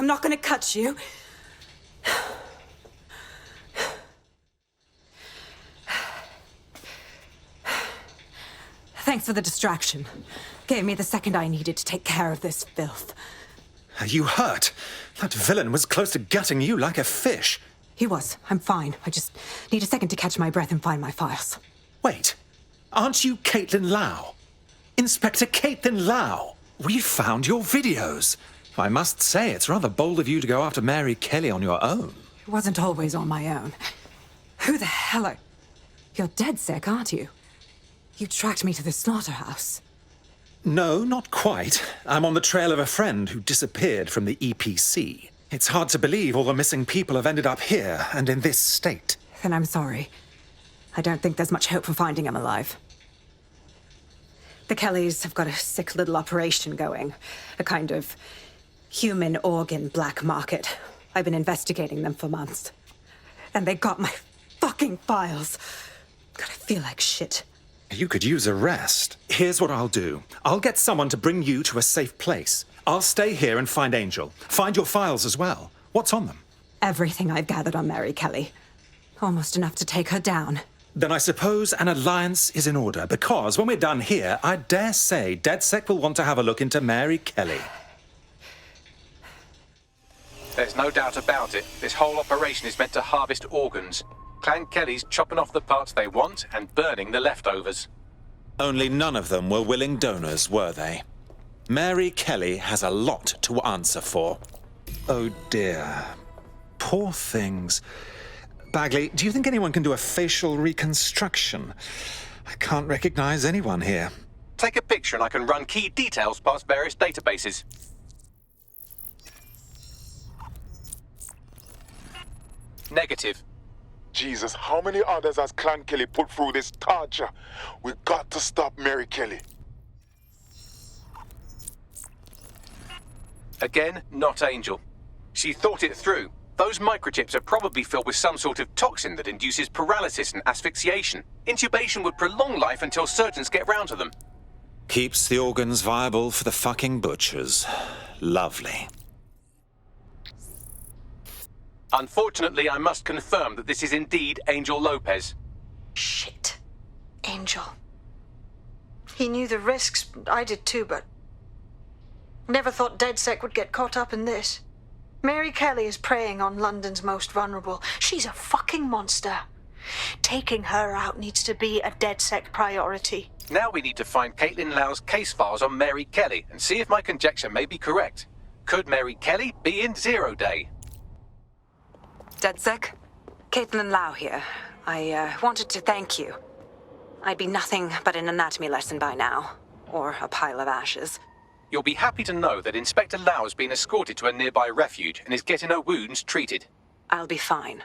I'm not gonna cut you. Thanks for the distraction. Gave me the second I needed to take care of this filth. Are you hurt? That villain was close to gutting you like a fish. He was. I'm fine. I just need a second to catch my breath and find my files. Wait, aren't you Caitlin Lau? Inspector Caitlin Lau? We found your videos. I must say, it's rather bold of you to go after Mary Kelly on your own. It wasn't always on my own. Who the hell are... You're DedSec, aren't you? You tracked me to the slaughterhouse. No, not quite. I'm on the trail of a friend who disappeared from the EPC. It's hard to believe all the missing people have ended up here and in this state. Then I'm sorry. I don't think there's much hope for finding him alive. The Kellys have got a sick little operation going. A kind of human organ black market. I've been investigating them for months. And they got my fucking files. God, I feel like shit. You could use a rest. Here's what I'll do. I'll get someone to bring you to a safe place. I'll stay here and find Angel. Find your files as well. What's on them? Everything I've gathered on Mary Kelly. Almost enough to take her down. Then I suppose an alliance is in order, because when we're done here, I dare say DedSec will want to have a look into Mary Kelly. There's no doubt about it. This whole operation is meant to harvest organs. Clan Kelly's chopping off the parts they want and burning the leftovers. Only none of them were willing donors, were they? Mary Kelly has a lot to answer for. Oh dear. Poor things. Bagley, do you think anyone can do a facial reconstruction? I can't recognize anyone here. Take a picture and I can run key details past various databases. Negative. Jesus, how many others has Clan Kelly put through this torture? We got to stop Mary Kelly. Again, not Angel. She thought it through. Those microchips are probably filled with some sort of toxin that induces paralysis and asphyxiation. Intubation would prolong life until surgeons get round to them. Keeps the organs viable for the fucking butchers. Lovely. Unfortunately, I must confirm that this is indeed Angel Lopez. Shit. Angel. He knew the risks. I did too, but... Never thought DedSec would get caught up in this. Mary Kelly is preying on London's most vulnerable. She's a fucking monster. Taking her out needs to be a DedSec priority. Now we need to find Caitlin Lau's case files on Mary Kelly and see if my conjecture may be correct. Could Mary Kelly be in Zero Day? DedSec? Caitlin Lau here. I wanted to thank you. I'd be nothing but an anatomy lesson by now. Or a pile of ashes. You'll be happy to know that Inspector Lau has been escorted to a nearby refuge and is getting her wounds treated. I'll be fine.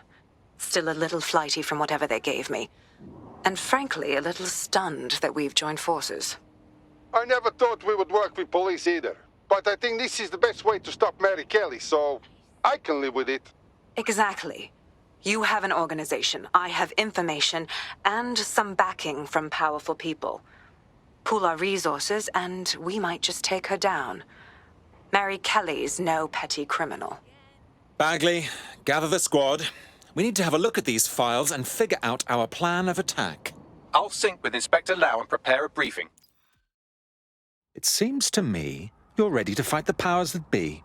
Still a little flighty from whatever they gave me. And frankly, a little stunned that we've joined forces. I never thought we would work with police either. But I think this is the best way to stop Mary Kelly, so I can live with it. Exactly. You have an organization, I have information, and some backing from powerful people. Pool our resources, and we might just take her down. Mary Kelly's no petty criminal. Bagley, gather the squad. We need to have a look at these files and figure out our plan of attack. I'll sync with Inspector Lau and prepare a briefing. It seems to me you're ready to fight the powers that be.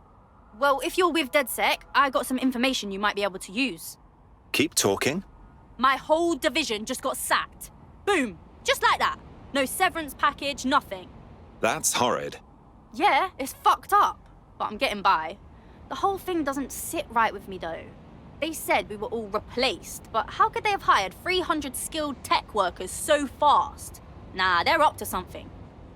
Well, if you're with DedSec, I got some information you might be able to use. Keep talking. My whole division just got sacked. Boom. Just like that. No severance package, nothing. That's horrid. Yeah, it's fucked up, but I'm getting by. The whole thing doesn't sit right with me, though. They said we were all replaced, but how could they have hired 300 skilled tech workers so fast? Nah, they're up to something.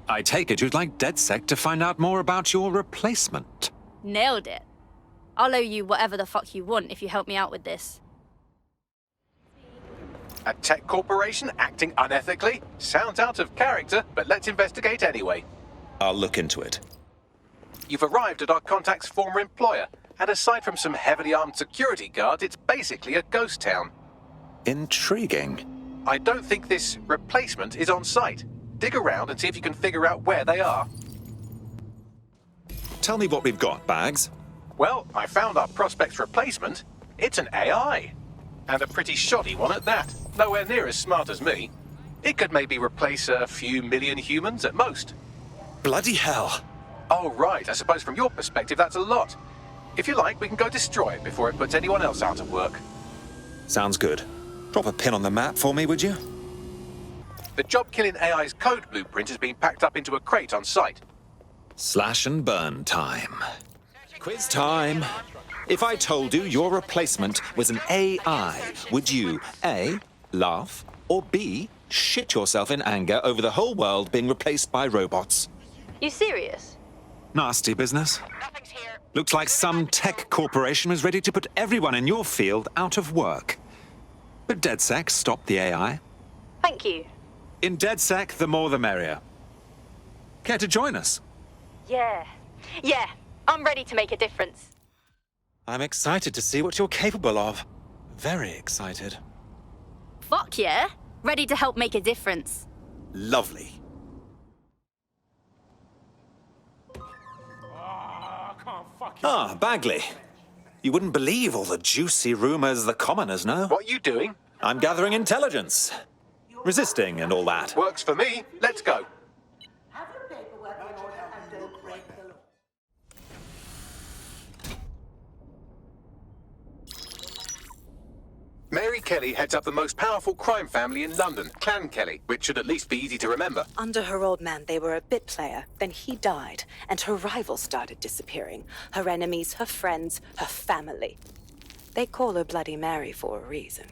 I take it you'd like DedSec to find out more about your replacement. Nailed it. I'll owe you whatever the fuck you want if you help me out with this. A tech corporation acting unethically? Sounds out of character, but let's investigate anyway. I'll look into it. You've arrived at our contact's former employer, and aside from some heavily armed security guards, it's basically a ghost town. Intriguing. I don't think this replacement is on site. Dig around and see if you can figure out where they are. Tell me what we've got, Bags. Well, I found our prospect's replacement. It's an AI. And a pretty shoddy one at that. Nowhere near as smart as me. It could maybe replace a few million humans at most. Bloody hell. Oh, right. I suppose from your perspective that's a lot. If you like, we can go destroy it before it puts anyone else out of work. Sounds good. Drop a pin on the map for me, would you? The job-killing AI's code blueprint has been packed up into a crate on site. Slash and burn time. Quiz time. If I told you your replacement was an AI, would you A, laugh, or B, shit yourself in anger over the whole world being replaced by robots? You serious? Nasty business. Looks like some tech corporation was ready to put everyone in your field out of work. But DedSec stopped the AI. Thank you. In DedSec, the more the merrier. Care to join us? Yeah, I'm ready to make a difference. I'm excited to see what you're capable of. Very excited. Fuck yeah, ready to help make a difference. Lovely. Ah, Bagley. You wouldn't believe all the juicy rumors the commoners know. What are you doing? I'm gathering intelligence. Resisting and all that. Works for me. Let's go. Mary Kelly heads up the most powerful crime family in London, Clan Kelly, which should at least be easy to remember. Under her old man, they were a bit player. Then he died, and her rivals started disappearing. Her enemies, her friends, her family. They call her Bloody Mary for a reason.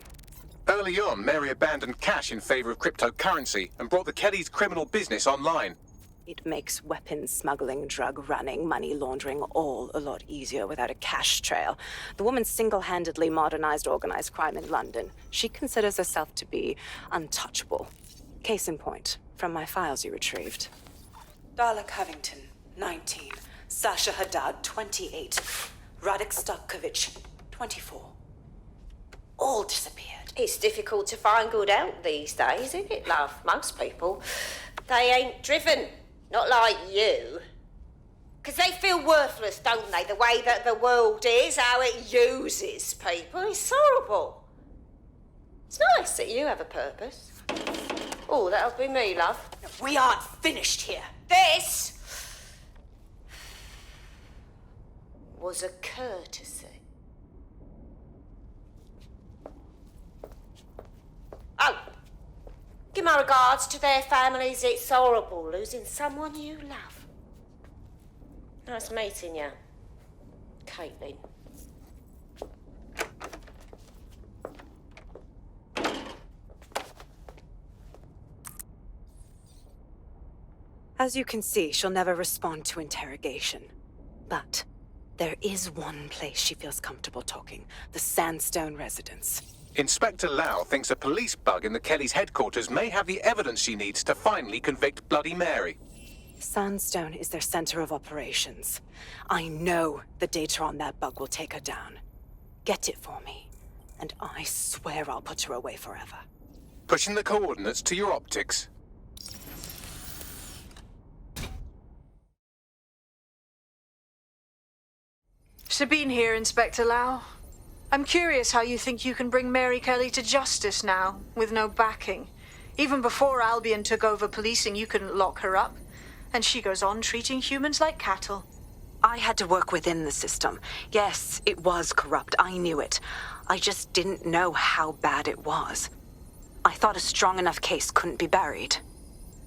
Early on, Mary abandoned cash in favor of cryptocurrency and brought the Kellys' criminal business online. It makes weapons smuggling, drug running, money laundering all a lot easier without a cash trail. The woman single-handedly modernized organized crime in London. She considers herself to be untouchable. Case in point, from my files you retrieved. Darla Covington, 19. Sasha Haddad, 28. Radek Stokovich, 24. All disappeared. It's difficult to find good help these days, isn't it, love? Most people, they ain't driven. Not like you. 'Cause they feel worthless, don't they? The way that the world is, how it uses people. It's horrible. It's nice that you have a purpose. Oh, that'll be me, love. We aren't finished here. This was a courtesy. Oh. Give my regards to their families. It's horrible losing someone you love. Nice meeting you, Caitlin. As you can see, she'll never respond to interrogation. But there is one place she feels comfortable talking. The Sandstone residence. Inspector Lau thinks a police bug in the Kellys' headquarters may have the evidence she needs to finally convict Bloody Mary. Sandstone is their center of operations. I know the data on that bug will take her down. Get it for me, and I swear I'll put her away forever. Pushing the coordinates to your optics. Sabine here, Inspector Lau. I'm curious how you think you can bring Mary Kelly to justice now, with no backing. Even before Albion took over policing, you couldn't lock her up. And she goes on treating humans like cattle. I had to work within the system. Yes, it was corrupt. I knew it. I just didn't know how bad it was. I thought a strong enough case couldn't be buried.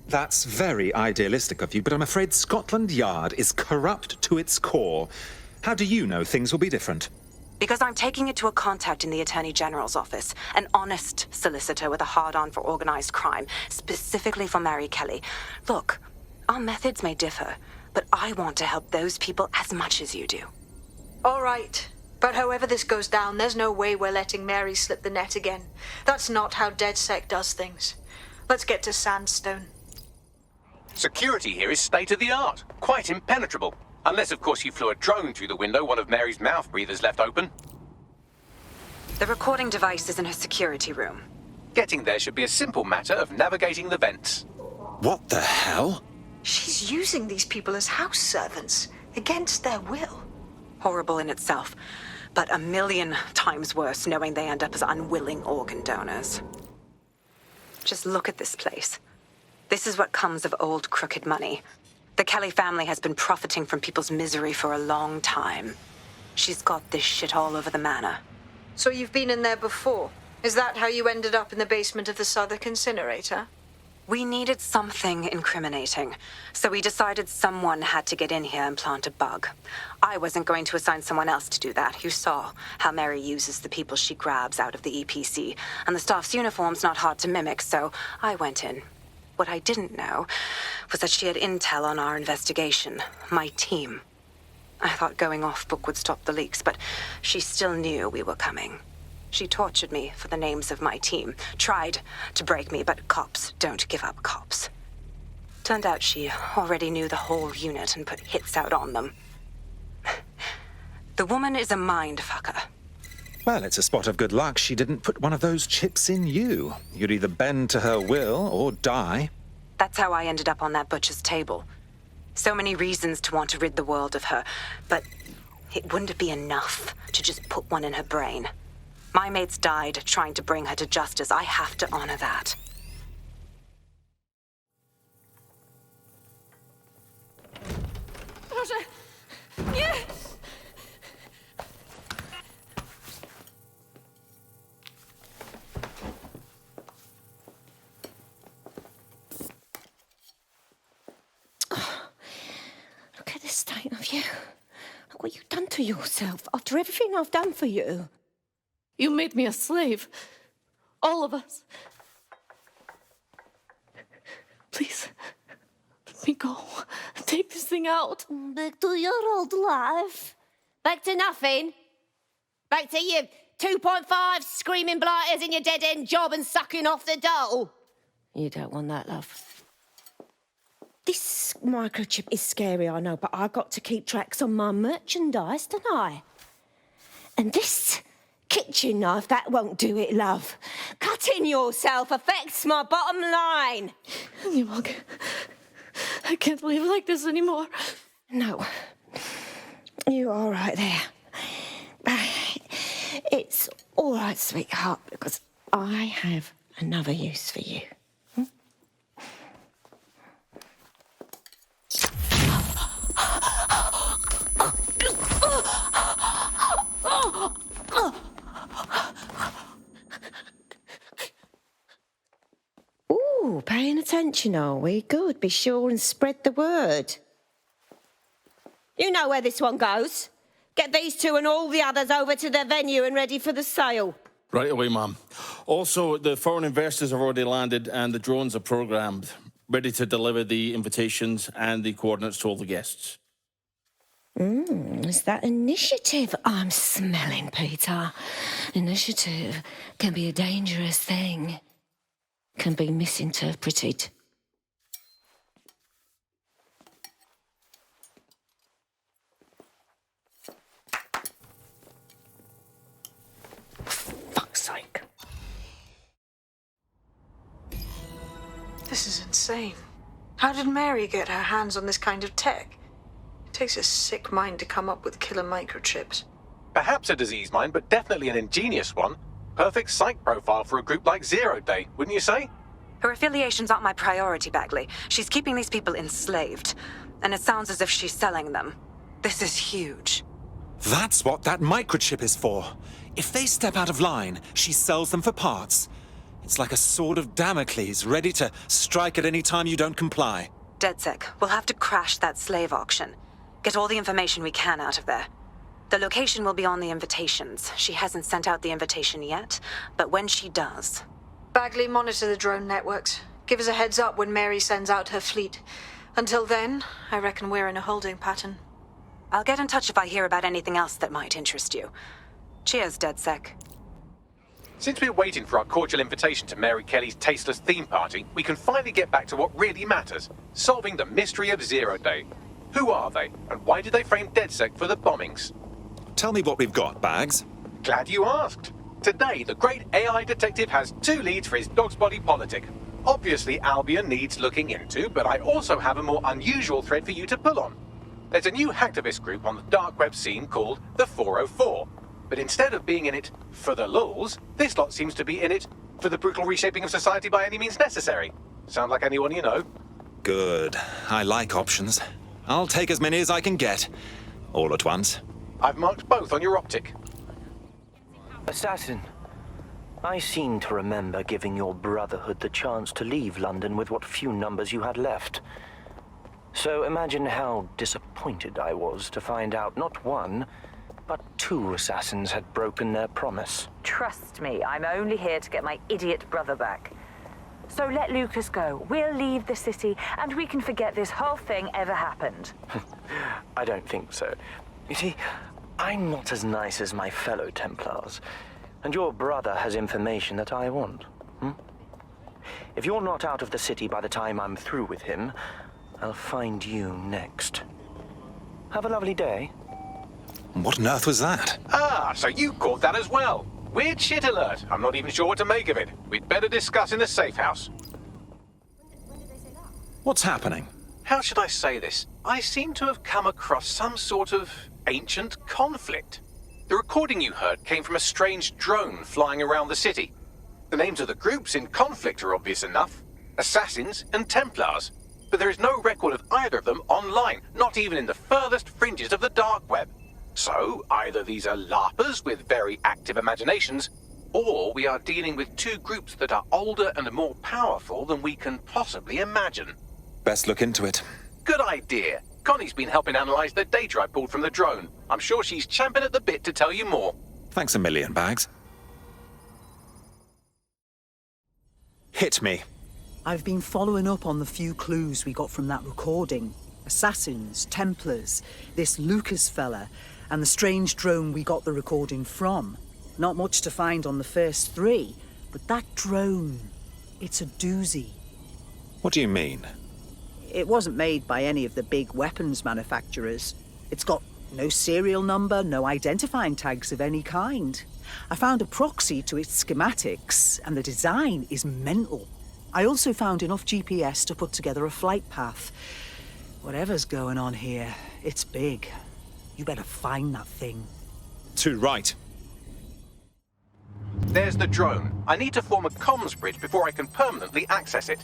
That's very idealistic of you, but I'm afraid Scotland Yard is corrupt to its core. How do you know things will be different? Because I'm taking it to a contact in the Attorney General's office, an honest solicitor with a hard-on for organized crime, specifically for Mary Kelly. Look, our methods may differ, but I want to help those people as much as you do. All right. But however this goes down, there's no way we're letting Mary slip the net again. That's not how DedSec does things. Let's get to Sandstone. Security here is state-of-the-art, quite impenetrable. Unless, of course, you flew a drone through the window one of Mary's mouth breathers left open. The recording device is in her security room. Getting there should be a simple matter of navigating the vents. What the hell? She's using these people as house servants, against their will. horrible in itself, but a million times worse knowing they end up as unwilling organ donors. Just look at this place. This is what comes of old crooked money. The Kelly family has been profiting from people's misery for a long time. She's got this shit all over the manor. So you've been in there before? Is that how you ended up in the basement of the Southwark incinerator? We needed something incriminating, so we decided someone had to get in here and plant a bug. I wasn't going to assign someone else to do that. You saw how Mary uses the people she grabs out of the EPC, and the staff's uniform's not hard to mimic, so I went in. What I didn't know was that she had intel on our investigation, my team. I thought going off book would stop the leaks, but she still knew we were coming. She tortured me for the names of my team, tried to break me, but cops don't give up cops. Turned out she already knew the whole unit and put hits out on them. The woman is a mind fucker. Well, it's a spot of good luck she didn't put one of those chips in you. You'd either bend to her will or die. That's how I ended up on that butcher's table. So many reasons to want to rid the world of her, but it wouldn't be enough to just put one in her brain. My mates died trying to bring her to justice. I have to honor that. Proszę! Nie! Look at the state of you. Look what you've done to yourself after everything I've done for you. You made me a slave. All of us. Please, let me go. Take this thing out. Back to your old life. Back to nothing. Back to you 2.5 screaming blighters in your dead-end job and sucking off the dole. You don't want that, love. This microchip is scary, I know, but I got to keep tracks on my merchandise, don't I? And this kitchen knife, that won't do it, love. Cutting yourself affects my bottom line. I can't live like this anymore. No. You're all right there. It's all right, sweetheart, because I have another use for you. Ooh, paying attention, are we? Good. Be sure and spread the word. You know where this one goes. Get these two and all the others over to their venue and ready for the sale. Right away, Ma'am. Also, the foreign investors have already landed and the drones are programmed, ready to deliver the invitations and the coordinates to all the guests. Is that initiative I'm smelling, Peter? Initiative can be a dangerous thing. Can be misinterpreted. Fuck's sake. This is insane. How did Mary get her hands on this kind of tech? It takes a sick mind to come up with killer microchips. Perhaps a disease mind, but definitely an ingenious one. Perfect psych profile for a group like Zero Day, wouldn't you say? Her affiliations aren't my priority, Bagley. She's keeping these people enslaved, and it sounds as if she's selling them. This is huge. That's what that microchip is for. If they step out of line, she sells them for parts. It's like a sword of Damocles, ready to strike at any time you don't comply. DedSec, we'll have to crash that slave auction. Get all the information we can out of there. The location will be on the invitations. She hasn't sent out the invitation yet, but when she does... Bagley, monitor the drone networks. Give us a heads up when Mary sends out her fleet. Until then, I reckon we're in a holding pattern. I'll get in touch if I hear about anything else that might interest you. Cheers, DedSec. Since we're waiting for our cordial invitation to Mary Kelly's tasteless theme party, we can finally get back to what really matters, solving the mystery of Zero Day. Who are they, and why did they frame DedSec for the bombings? Tell me what we've got, Bags. Glad you asked. Today, the great AI detective has 2 leads for his dog's body politic. Obviously, Albion needs looking into, but I also have a more unusual thread for you to pull on. There's a new hacktivist group on the dark web scene called the 404. But instead of being in it for the lulz, this lot seems to be in it for the brutal reshaping of society by any means necessary. Sound like anyone you know? Good. I like options. I'll take as many as I can get. All at once. I've marked both on your optic. Assassin, I seem to remember giving your Brotherhood the chance to leave London with what few numbers you had left. So imagine how disappointed I was to find out not one, but 2 assassins had broken their promise. Trust me, I'm only here to get my idiot brother back. So let Lucas go. We'll leave the city, and we can forget this whole thing ever happened. I don't think so. You see, I'm not as nice as my fellow Templars, and your brother has information that I want. If you're not out of the city by the time I'm through with him, I'll find you next. Have a lovely day. What on earth was that? Ah, so you caught that as well. Weird shit alert. I'm not even sure what to make of it. We'd better discuss in the safe house. What's happening? How should I say this? I seem to have come across some sort of ancient conflict. The recording you heard came from a strange drone flying around the city. The names of the groups in conflict are obvious enough. Assassins and Templars. But there is no record of either of them online, not even in the furthest fringes of the dark web. So, either these are LARPers with very active imaginations, or we are dealing with 2 groups that are older and more powerful than we can possibly imagine. Best look into it. Good idea. Connie's been helping analyze the data I pulled from the drone. I'm sure she's champing at the bit to tell you more. Thanks a million, Bags. Hit me. I've been following up on the few clues we got from that recording. Assassins, Templars, this Lucas fella, and the strange drone we got the recording from. Not much to find on the first 3, but that drone, it's a doozy. What do you mean? It wasn't made by any of the big weapons manufacturers. It's got no serial number, no identifying tags of any kind. I found a proxy to its schematics, and the design is mental. I also found enough GPS to put together a flight path. Whatever's going on here, it's big. You better find that thing. Too right. There's the drone. I need to form a comms bridge before I can permanently access it.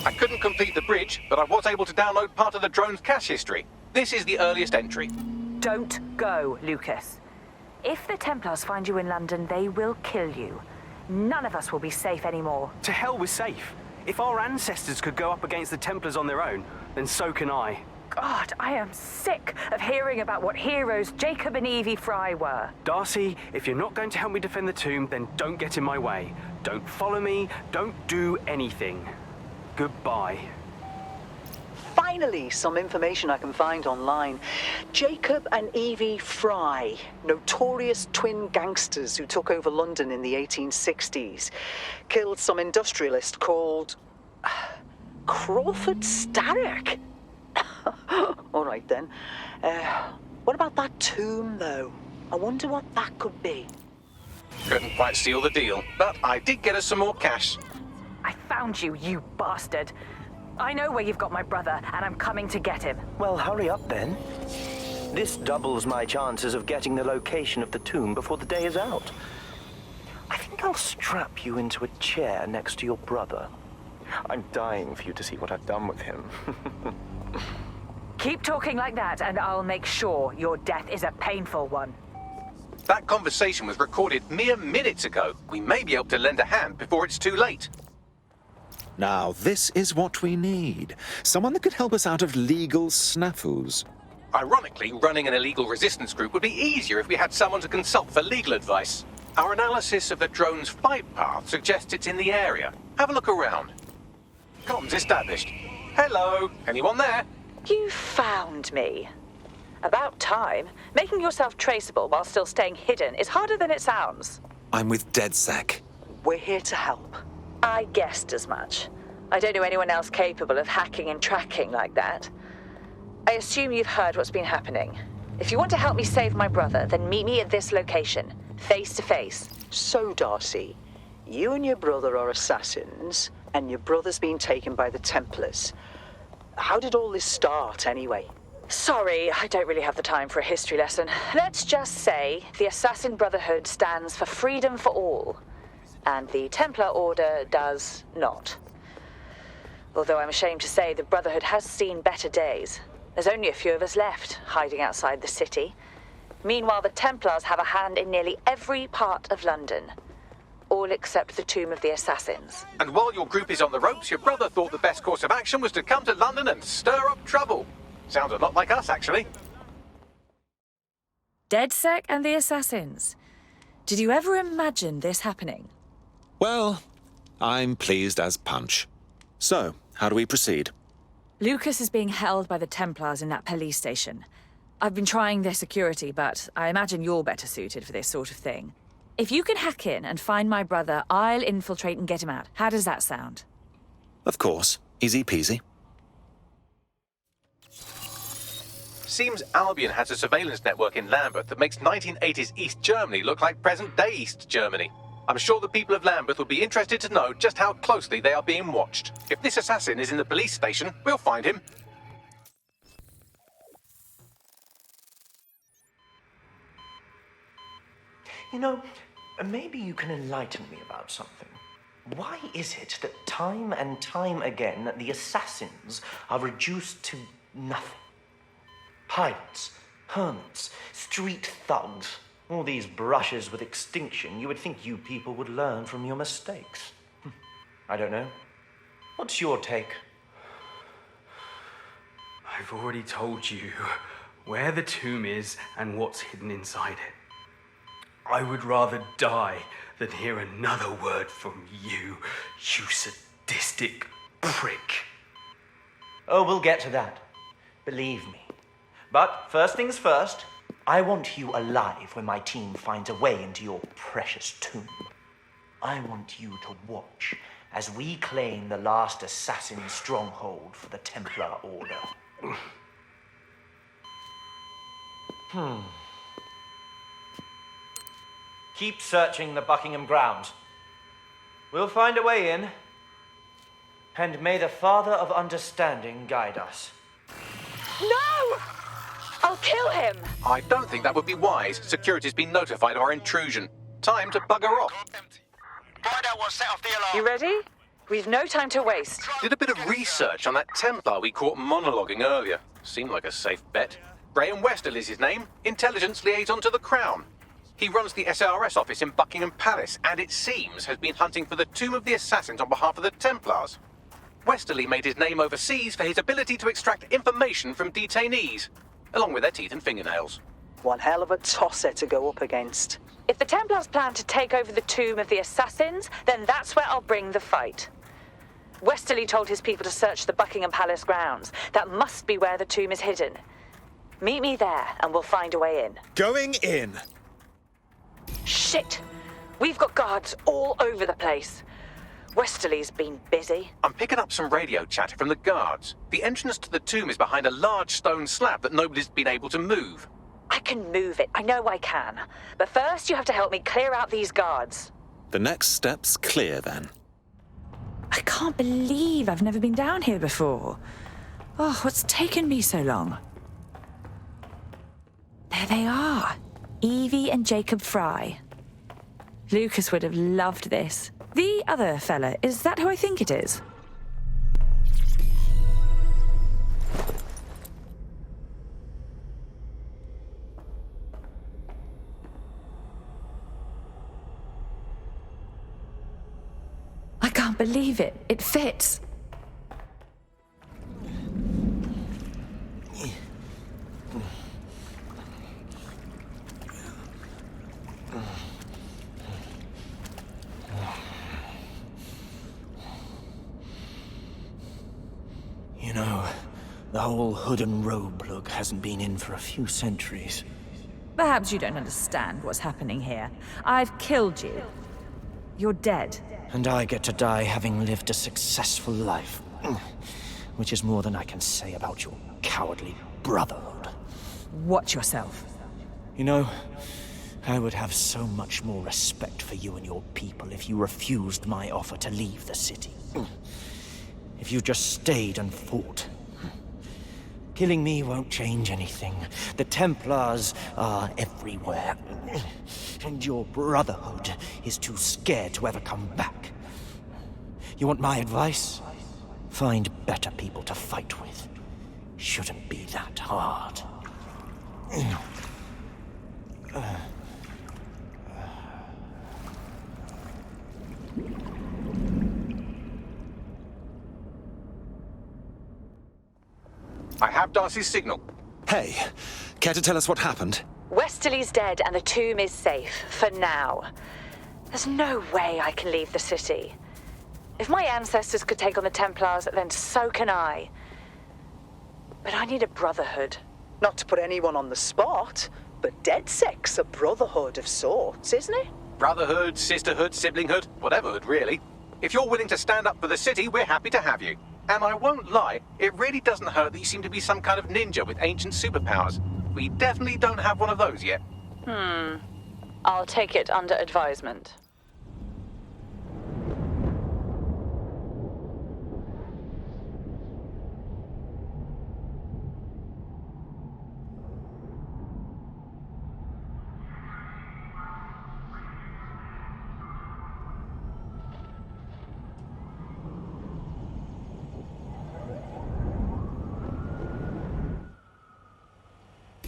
I couldn't complete the bridge, but I was able to download part of the drone's cache history. This is the earliest entry. Don't go, Lucas. If the Templars find you in London, they will kill you. None of us will be safe anymore. To hell with safe. If our ancestors could go up against the Templars on their own, then so can I. God, I am sick of hearing about what heroes Jacob and Evie Fry were. Darcy, if you're not going to help me defend the tomb, then don't get in my way. Don't follow me, don't do anything. Goodbye. Finally, some information I can find online. Jacob and Evie Fry, notorious twin gangsters who took over London in the 1860s, killed some industrialist called Crawford Starrick. All right then. What about that tomb, though? I wonder what that could be. Couldn't quite seal the deal, but I did get us some more cash. I found you, you bastard. I know where you've got my brother, and I'm coming to get him. Well, hurry up then. This doubles my chances of getting the location of the tomb before the day is out. I think I'll strap you into a chair next to your brother. I'm dying for you to see what I've done with him. Keep talking like that, and I'll make sure your death is a painful one. That conversation was recorded mere minutes ago. We may be able to lend a hand before it's too late. Now, this is what we need. Someone that could help us out of legal snafus. Ironically, running an illegal resistance group would be easier if we had someone to consult for legal advice. Our analysis of the drone's flight path suggests it's in the area. Have a look around. Comms established. Hello, anyone there? You found me. About time. Making yourself traceable while still staying hidden is harder than it sounds. I'm with DedSec. We're here to help. I guessed as much. I don't know anyone else capable of hacking and tracking like that. I assume you've heard what's been happening. If you want to help me save my brother, then meet me at this location, face to face. So, Darcy, you and your brother are assassins, and your brother's been taken by the Templars. How did all this start, anyway? Sorry, I don't really have the time for a history lesson. Let's just say the Assassin Brotherhood stands for freedom for all, and the Templar Order does not. Although I'm ashamed to say the Brotherhood has seen better days. There's only a few of us left, hiding outside the city. Meanwhile, the Templars have a hand in nearly every part of London. All except the Tomb of the Assassins. And while your group is on the ropes, your brother thought the best course of action was to come to London and stir up trouble. Sounds a lot like us, actually. DedSec and the Assassins. Did you ever imagine this happening? Well, I'm pleased as punch. So, how do we proceed? Lucas is being held by the Templars in that police station. I've been trying their security, but I imagine you're better suited for this sort of thing. If you can hack in and find my brother, I'll infiltrate and get him out. How does that sound? Of course. Easy peasy. Seems Albion has a surveillance network in Lambeth that makes 1980s East Germany look like present-day East Germany. I'm sure the people of Lambeth will be interested to know just how closely they are being watched. If this assassin is in the police station, we'll find him. You know, maybe you can enlighten me about something. Why is it that time and time again the assassins are reduced to nothing? Pirates, hermits, street thugs, all these brushes with extinction. You would think you people would learn from your mistakes. I don't know. What's your take? I've already told you where the tomb is and what's hidden inside it. I would rather die than hear another word from you, you sadistic prick. Oh, we'll get to that. Believe me. But first things first, I want you alive when my team finds a way into your precious tomb. I want you to watch as we claim the last assassin stronghold for the Templar Order. Keep searching the Buckingham grounds. We'll find a way in. And may the Father of Understanding guide us. No! I'll kill him! I don't think that would be wise. Security's been notified of our intrusion. Time to bugger off. You ready? We've no time to waste. Did a bit of research on that Templar we caught monologuing earlier. Seemed like a safe bet. Graham Westerly is his name, intelligence liaison to the Crown. He runs the SARS office in Buckingham Palace, and it seems has been hunting for the Tomb of the Assassins on behalf of the Templars. Westerly made his name overseas for his ability to extract information from detainees, along with their teeth and fingernails. One hell of a tosser to go up against. If the Templars plan to take over the Tomb of the Assassins, then that's where I'll bring the fight. Westerly told his people to search the Buckingham Palace grounds. That must be where the tomb is hidden. Meet me there, and we'll find a way in. Going in! Shit! We've got guards all over the place. Westerly's been busy. I'm picking up some radio chatter from the guards. The entrance to the tomb is behind a large stone slab that nobody's been able to move. I can move it. I know I can. But first, you have to help me clear out these guards. The next step's clear, then. I can't believe I've never been down here before. Oh, what's taken me so long? There they are. Evie and Jacob Fry. Lucas would have loved this. The other fella, is that who I think it is? I can't believe it. It fits. You know, the whole hood and robe look hasn't been in for a few centuries. Perhaps you don't understand what's happening here. I've killed you. You're dead. And I get to die having lived a successful life. Which is more than I can say about your cowardly brotherhood. Watch yourself. You know, I would have so much more respect for you and your people if you refused my offer to leave the city. If you just stayed and fought. Killing me won't change anything. The Templars are everywhere. And your Brotherhood is too scared to ever come back. You want my advice? Find better people to fight with. Shouldn't be that hard. I have Darcy's signal. Hey, care to tell us what happened? Westerly's dead and the tomb is safe, for now. There's no way I can leave the city. If my ancestors could take on the Templars, then so can I. But I need a brotherhood. Not to put anyone on the spot, but DedSec's a brotherhood of sorts, isn't it? Brotherhood, sisterhood, siblinghood, whateverhood, really. If you're willing to stand up for the city, we're happy to have you. And I won't lie, it really doesn't hurt that you seem to be some kind of ninja with ancient superpowers. We definitely don't have one of those yet. I'll take it under advisement.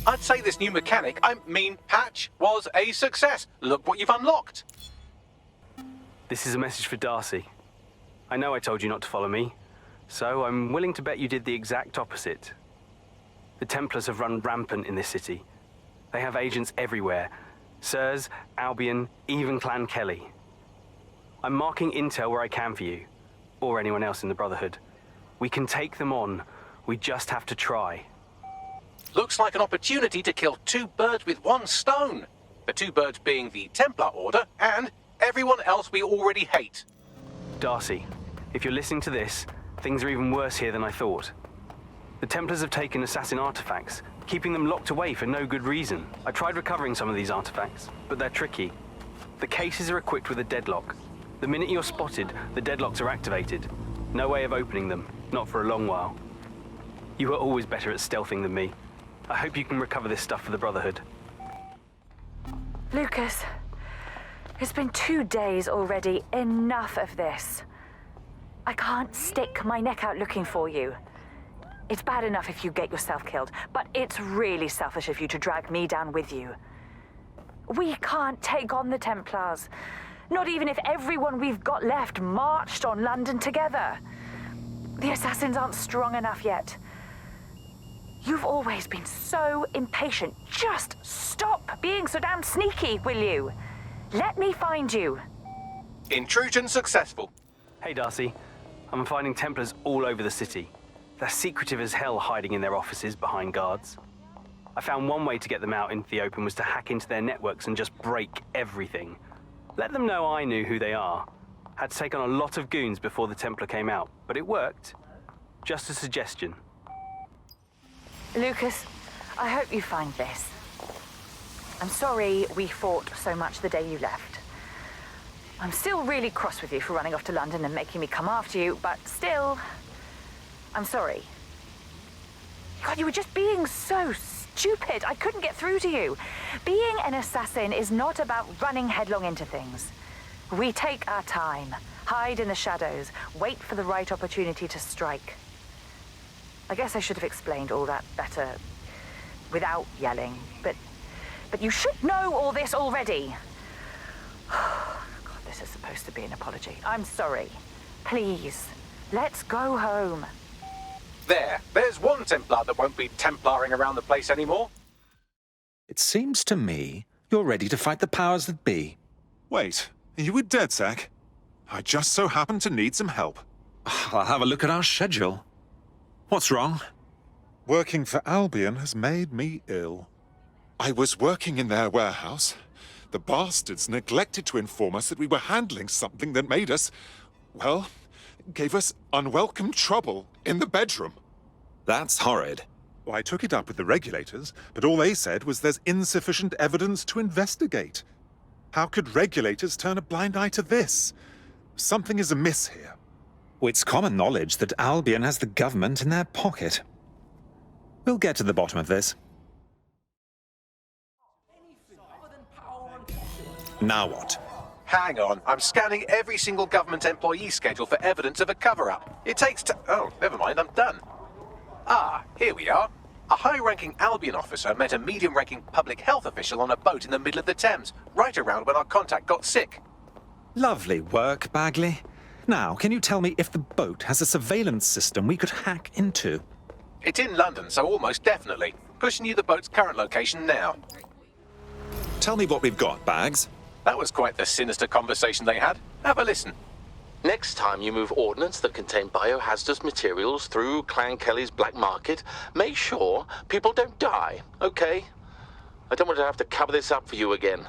I'd say this new mechanic, patch, was a success. Look what you've unlocked. This is a message for Darcy. I know I told you not to follow me, so I'm willing to bet you did the exact opposite. The Templars have run rampant in this city. They have agents everywhere. Sirs, Albion, even Clan Kelly. I'm marking intel where I can for you, or anyone else in the Brotherhood. We can take them on. We just have to try. Looks like an opportunity to kill two birds with one stone. The two birds being the Templar Order and everyone else we already hate. Darcy, if you're listening to this, things are even worse here than I thought. The Templars have taken assassin artifacts, keeping them locked away for no good reason. I tried recovering some of these artifacts, but they're tricky. The cases are equipped with a deadlock. The minute you're spotted, the deadlocks are activated. No way of opening them, not for a long while. You were always better at stealthing than me. I hope you can recover this stuff for the Brotherhood. Lucas, it's been 2 days already. Enough of this. I can't stick my neck out looking for you. It's bad enough if you get yourself killed, but it's really selfish of you to drag me down with you. We can't take on the Templars. Not even if everyone we've got left marched on London together. The assassins aren't strong enough yet. You've always been so impatient. Just stop being so damn sneaky, will you? Let me find you. Intrusion successful. Hey, Darcy. I'm finding Templars all over the city. They're secretive as hell, hiding in their offices behind guards. I found one way to get them out into the open was to hack into their networks and just break everything. Let them know I knew who they are. Had to take on a lot of goons before the Templar came out, but it worked. Just a suggestion. Lucas, I hope you find this. I'm sorry we fought so much the day you left. I'm still really cross with you for running off to London and making me come after you, but still, I'm sorry. God, you were just being so stupid. I couldn't get through to you. Being an assassin is not about running headlong into things. We take our time, hide in the shadows, wait for the right opportunity to strike. I guess I should have explained all that better without yelling, but you should know all this already. God, this is supposed to be an apology. I'm sorry. Please, let's go home. There's one Templar that won't be Templaring around the place anymore. It seems to me you're ready to fight the powers that be. Wait, are you with DedSec? I just so happen to need some help. I'll have a look at our schedule. What's wrong? Working for Albion has made me ill. I was working in their warehouse. The bastards neglected to inform us that we were handling something that made us, well, gave us unwelcome trouble in the bedroom. That's horrid. Well, I took it up with the regulators, but all they said was there's insufficient evidence to investigate. How could regulators turn a blind eye to this? Something is amiss here. It's common knowledge that Albion has the government in their pocket. We'll get to the bottom of this. Now what? Hang on, I'm scanning every single government employee schedule for evidence of a cover-up. It takes oh, never mind, I'm done. Ah, here we are. A high-ranking Albion officer met a medium-ranking public health official on a boat in the middle of the Thames, right around when our contact got sick. Lovely work, Bagley. Now, can you tell me if the boat has a surveillance system we could hack into? It's in London, so almost definitely. Pushing you the boat's current location now. Tell me what we've got, Bags. That was quite the sinister conversation they had. Have a listen. Next time you move ordnance that contain biohazardous materials through Clan Kelly's black market, make sure people don't die, okay? I don't want to have to cover this up for you again.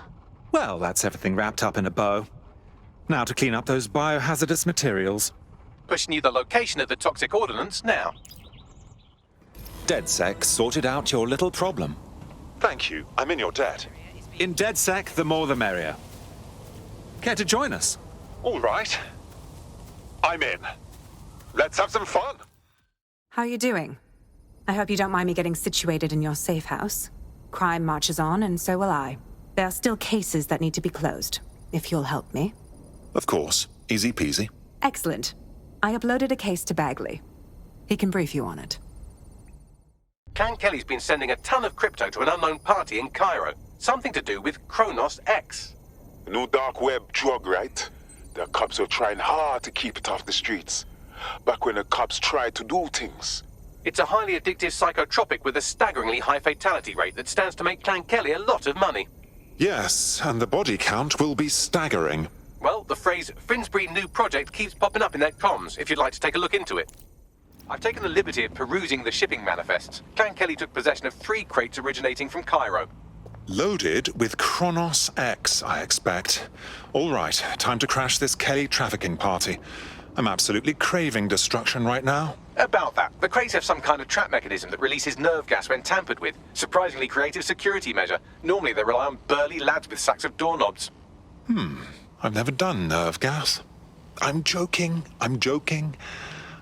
Well, that's everything wrapped up in a bow. Now to clean up those biohazardous materials. Pushing you the location of the toxic ordnance now. DedSec sorted out your little problem. Thank you. I'm in your debt. In DedSec, the more the merrier. Care to join us? All right. I'm in. Let's have some fun. How are you doing? I hope you don't mind me getting situated in your safe house. Crime marches on, and so will I. There are still cases that need to be closed, if you'll help me. Of course. Easy peasy. Excellent. I uploaded a case to Bagley. He can brief you on it. Clan Kelly's been sending a ton of crypto to an unknown party in Cairo. Something to do with Kronos X. A new dark web drug, right? The cops are trying hard to keep it off the streets. Back when the cops tried to do things. It's a highly addictive psychotropic with a staggeringly high fatality rate that stands to make Clan Kelly a lot of money. Yes, and the body count will be staggering. Well, the phrase Finsbury New Project keeps popping up in their comms, if you'd like to take a look into it. I've taken the liberty of perusing the shipping manifests. Clan Kelly took possession of 3 crates originating from Cairo. Loaded with Kronos X, I expect. All right, time to crash this Kelly trafficking party. I'm absolutely craving destruction right now. About that, the crates have some kind of trap mechanism that releases nerve gas when tampered with. Surprisingly creative security measure. Normally they rely on burly lads with sacks of doorknobs. I've never done nerve gas. I'm joking.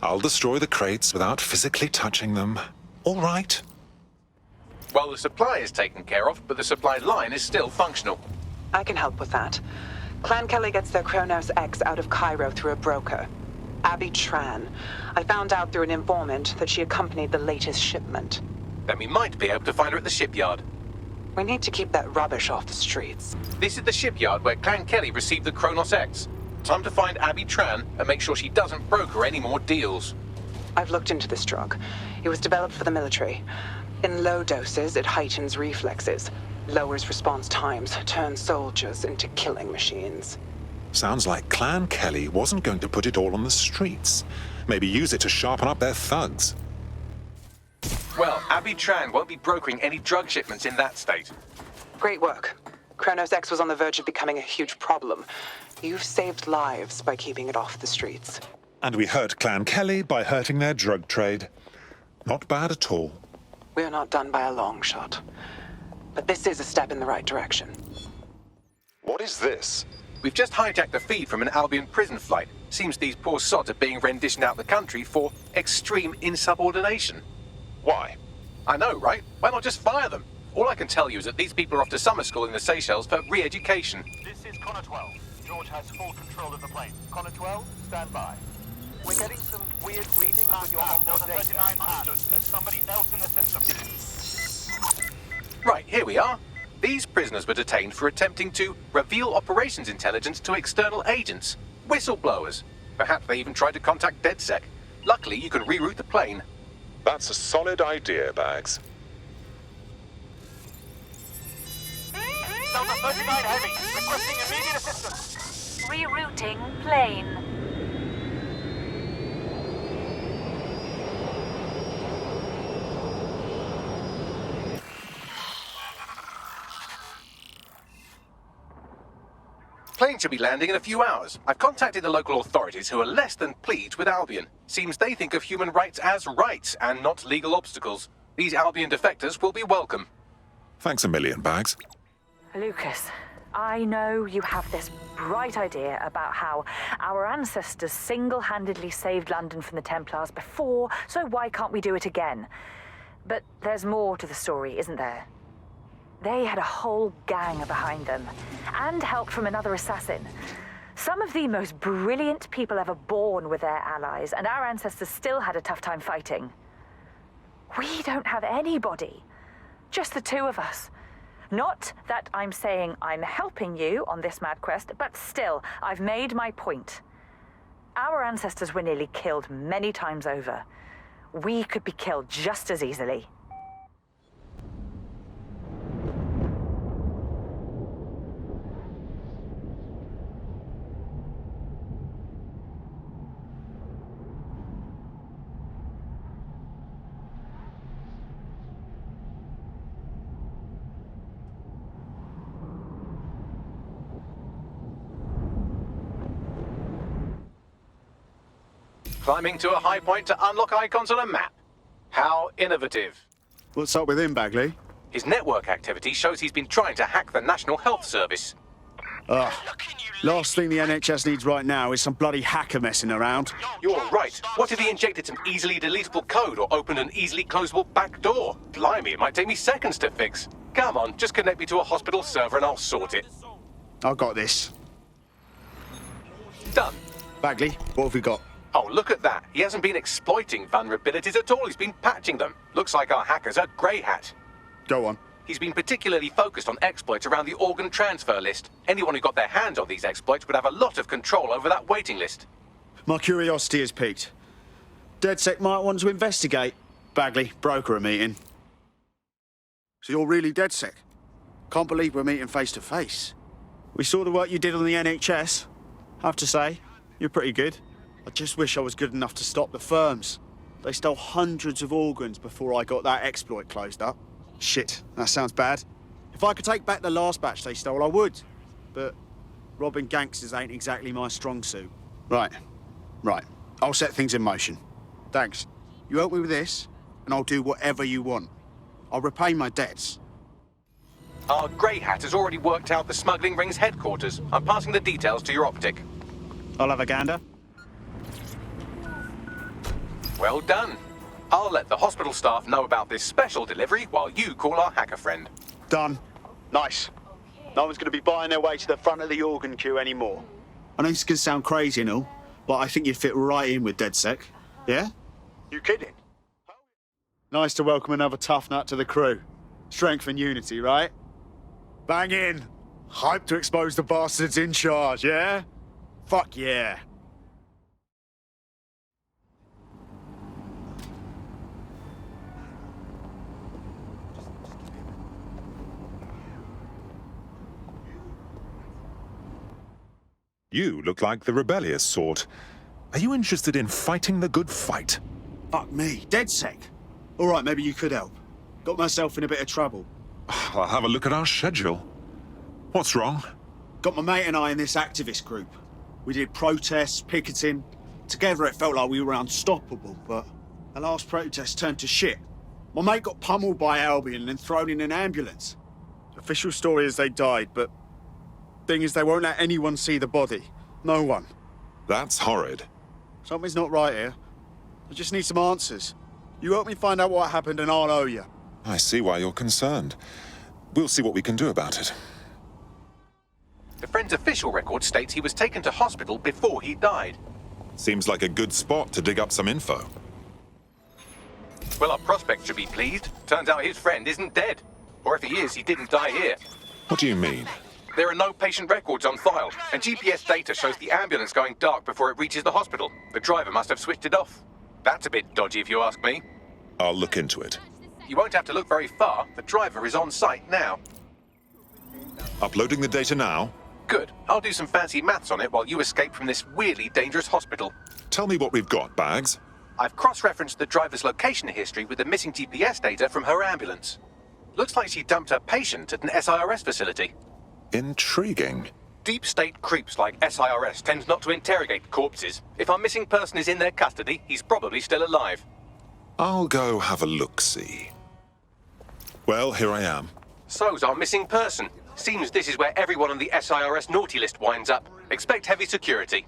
I'll destroy the crates without physically touching them. All right. Well, the supply is taken care of, but the supply line is still functional. I can help with that. Clan Kelly gets their Kronos X out of Cairo through a broker. Abby Tran. I found out through an informant that she accompanied the latest shipment. Then we might be able to find her at the shipyard. We need to keep that rubbish off the streets. This is the shipyard where Clan Kelly received the Kronos X. Time to find Abby Tran and make sure she doesn't broker any more deals. I've looked into this drug. It was developed for the military. In low doses, it heightens reflexes, lowers response times, turns soldiers into killing machines. Sounds like Clan Kelly wasn't going to put it all on the streets. Maybe use it to sharpen up their thugs. Well, Abby Tran won't be brokering any drug shipments in that state. Great work. Kronos X was on the verge of becoming a huge problem. You've saved lives by keeping it off the streets. And we hurt Clan Kelly by hurting their drug trade. Not bad at all. We're not done by a long shot. But this is a step in the right direction. What is this? We've just hijacked the feed from an Albion prison flight. Seems these poor sods are being renditioned out the country for extreme insubordination. Why? I know, right? Why not just fire them? All I can tell you is that these people are off to summer school in the Seychelles for re-education. This is Connor 12. George has full control of the plane. Connor 12, stand by. We're getting some weird readings with your onboard data. 39 Understood. There's somebody else in the system. Right, here we are. These prisoners were detained for attempting to reveal operations intelligence to external agents. Whistleblowers. Perhaps they even tried to contact DedSec. Luckily, you can reroute the plane. That's a solid idea, Bags. Delta 39 Heavy, requesting immediate assistance. Rerouting plane. Plane should be landing in a few hours. I've contacted the local authorities who are less than pleased with Albion. Seems they think of human rights as rights and not legal obstacles. These Albion defectors will be welcome. Thanks a million, Bags. Lucas, I know you have this bright idea about how our ancestors single-handedly saved London from the Templars before, so why can't we do it again? But there's more to the story, isn't there? They had a whole gang behind them, and help from another assassin. Some of the most brilliant people ever born with their allies, and our ancestors still had a tough time fighting. We don't have anybody. Just the two of us. Not that I'm saying I'm helping you on this mad quest, but still, I've made my point. Our ancestors were nearly killed many times over. We could be killed just as easily. Climbing to a high point to unlock icons on a map. How innovative. What's up with him, Bagley? His network activity shows he's been trying to hack the National Health Service. Ugh. Last thing the NHS needs right now is some bloody hacker messing around. You're right. What if he injected some easily deletable code or opened an easily closable back door? Blimey, it might take me seconds to fix. Come on, just connect me to a hospital server and I'll sort it. I got this. Done. Bagley, what have we got? Oh, look at that. He hasn't been exploiting vulnerabilities at all. He's been patching them. Looks like our hacker's a grey hat. Go on. He's been particularly focused on exploits around the organ transfer list. Anyone who got their hands on these exploits would have a lot of control over that waiting list. My curiosity is piqued. DedSec might want to investigate. Bagley, broker a meeting. So you're really DedSec? Can't believe we're meeting face to face. We saw the work you did on the NHS. I have to say, you're pretty good. I just wish I was good enough to stop the firms. They stole hundreds of organs before I got that exploit closed up. Shit, that sounds bad. If I could take back the last batch they stole, I would. But robbing gangsters ain't exactly my strong suit. Right. I'll set things in motion. Thanks. You help me with this, and I'll do whatever you want. I'll repay my debts. Our grey hat has already worked out the smuggling ring's headquarters. I'm passing the details to your optic. I'll have a gander. Well done. I'll let the hospital staff know about this special delivery while you call our hacker friend. Done. Nice. No one's going to be buying their way to the front of the organ queue anymore. I know this can sound crazy and all, but I think you'd fit right in with DedSec. Yeah? You kidding? Nice to welcome another tough nut to the crew. Strength and unity, right? Bang in. Hype to expose the bastards in charge, yeah? Fuck yeah. You look like the rebellious sort. Are you interested in fighting the good fight? Fuck me. DedSec. All right, maybe you could help. Got myself in a bit of trouble. I'll have a look at our schedule. What's wrong? Got my mate and I in this activist group. We did protests, picketing. Together it felt like we were unstoppable, but the last protest turned to shit. My mate got pummeled by Albion and then thrown in an ambulance. Official story is they died, but thing is they won't let anyone see the body. No one. That's horrid. Something's not right here. I just need some answers. You help me find out what happened and I'll owe you. I see why you're concerned. We'll see what we can do about it. The friend's official record states he was taken to hospital before he died. Seems like a good spot to dig up some info. Well, our prospect should be pleased. Turns out his friend isn't dead. Or if he is, he didn't die here. What do you mean? There are no patient records on file, and GPS data shows the ambulance going dark before it reaches the hospital. The driver must have switched it off. That's a bit dodgy if you ask me. I'll look into it. You won't have to look very far. The driver is on site now. Uploading the data now? Good. I'll do some fancy maths on it while you escape from this weirdly dangerous hospital. Tell me what we've got, Bags. I've cross-referenced the driver's location history with the missing GPS data from her ambulance. Looks like she dumped her patient at an SIRS facility. Intriguing. Deep state creeps like SIRS tend not to interrogate corpses. If our missing person is in their custody, he's probably still alive. I'll go have a look-see. Well, here I am. So's our missing person. Seems this is where everyone on the SIRS naughty list winds up. Expect heavy security.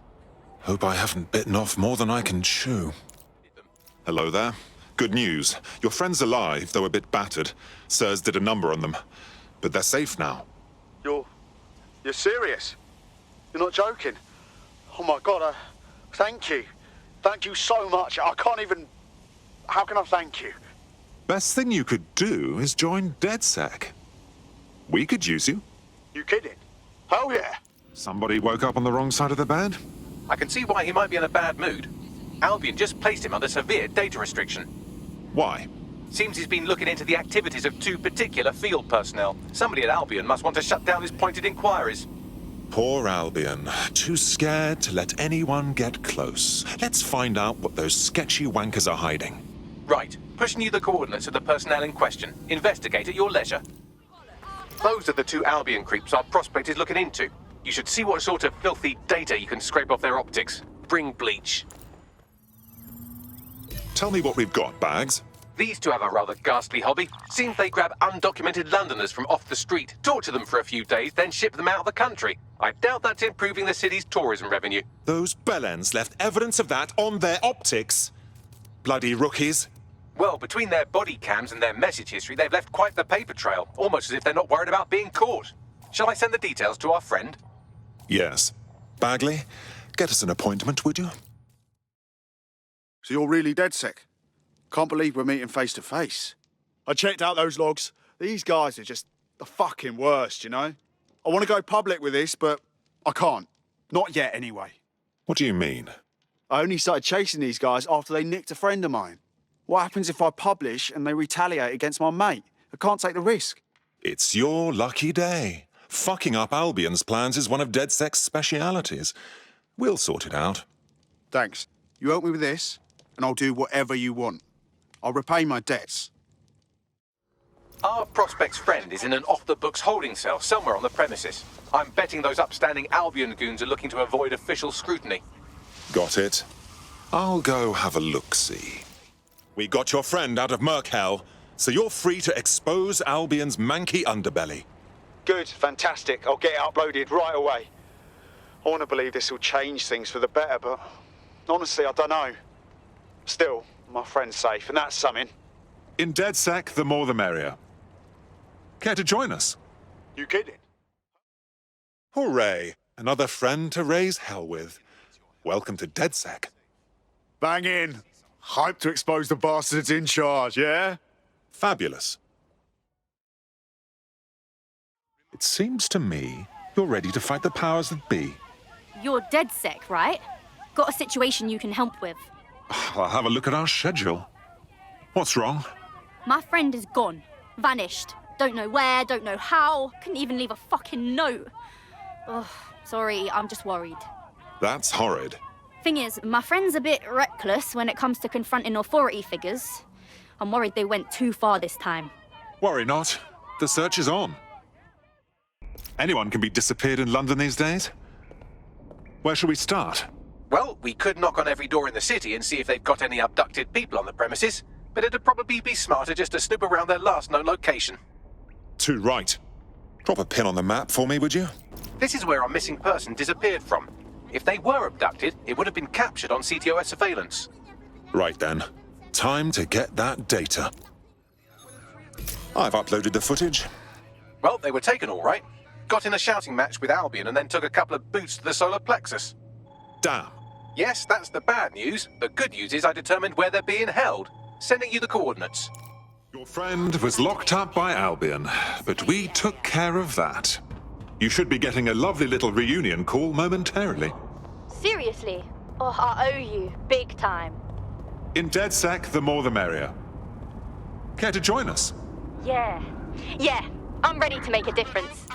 Hope I haven't bitten off more than I can chew. Hello there. Good news. Your friend's alive, though a bit battered. Sirs did a number on them. But they're safe now. You're serious? You're not joking? Oh my God, thank you. Thank you so much. I can't even... How can I thank you? Best thing you could do is join DedSec. We could use you. You kidding? Hell yeah. Somebody woke up on the wrong side of the bed? I can see why he might be in a bad mood. Albion just placed him under severe data restriction. Why? Seems he's been looking into the activities of 2 particular field personnel. Somebody at Albion must want to shut down his pointed inquiries. Poor Albion. Too scared to let anyone get close. Let's find out what those sketchy wankers are hiding. Right. Pushing you the coordinates of the personnel in question. Investigate at your leisure. Those are the 2 Albion creeps our prospect is looking into. You should see what sort of filthy data you can scrape off their optics. Bring bleach. Tell me what we've got, Bags. These 2 have a rather ghastly hobby. Seems they grab undocumented Londoners from off the street, torture them for a few days, then ship them out of the country. I doubt that's improving the city's tourism revenue. Those bellends left evidence of that on their optics. Bloody rookies. Well, between their body cams and their message history, they've left quite the paper trail, almost as if they're not worried about being caught. Shall I send the details to our friend? Yes. Bagley, get us an appointment, would you? So you're really DedSec? Can't believe we're meeting face to face. I checked out those logs. These guys are just the fucking worst, you know? I want to go public with this, but I can't. Not yet, anyway. What do you mean? I only started chasing these guys after they nicked a friend of mine. What happens if I publish and they retaliate against my mate? I can't take the risk. It's your lucky day. Fucking up Albion's plans is one of DedSec's specialities. We'll sort it out. Thanks. You help me with this, and I'll do whatever you want. I'll repay my debts. Our prospect's friend is in an off-the-books holding cell somewhere on the premises. I'm betting those upstanding Albion goons are looking to avoid official scrutiny. Got it. I'll go have a look-see. We got your friend out of Merc Hell, so you're free to expose Albion's manky underbelly. Good, fantastic. I'll get it uploaded right away. I want to believe this will change things for the better, but honestly, I don't know. Still, my friend's safe, and that's something. In DedSec, the more the merrier. Care to join us? You kidding? Hooray! Another friend to raise hell with. Welcome to DedSec. Bang in. Hyped to expose the bastards in charge, yeah? Fabulous. It seems to me you're ready to fight the powers that be. You're DedSec, right? Got a situation you can help with. I'll have a look at our schedule. What's wrong? My friend is gone. Vanished. Don't know where, don't know how. Couldn't even leave a fucking note. Ugh, sorry, I'm just worried. That's horrid. Thing is, my friend's a bit reckless when it comes to confronting authority figures. I'm worried they went too far this time. Worry not. The search is on. Anyone can be disappeared in London these days. Where shall we start? Well, we could knock on every door in the city and see if they've got any abducted people on the premises, but it'd probably be smarter just to snoop around their last known location. Too right. Drop a pin on the map for me, would you? This is where our missing person disappeared from. If they were abducted, it would have been captured on CTOS surveillance. Right then. Time to get that data. I've uploaded the footage. Well, they were taken all right. Got in a shouting match with Albion and then took a couple of boots to the solar plexus. Damn. Yes, that's the bad news. The good news is I determined where they're being held. Sending you the coordinates. Your friend was locked up by Albion, but we took care of that. You should be getting a lovely little reunion call momentarily. Seriously? Oh, I owe you, big time. In DedSec, the more the merrier. Care to join us? Yeah, I'm ready to make a difference.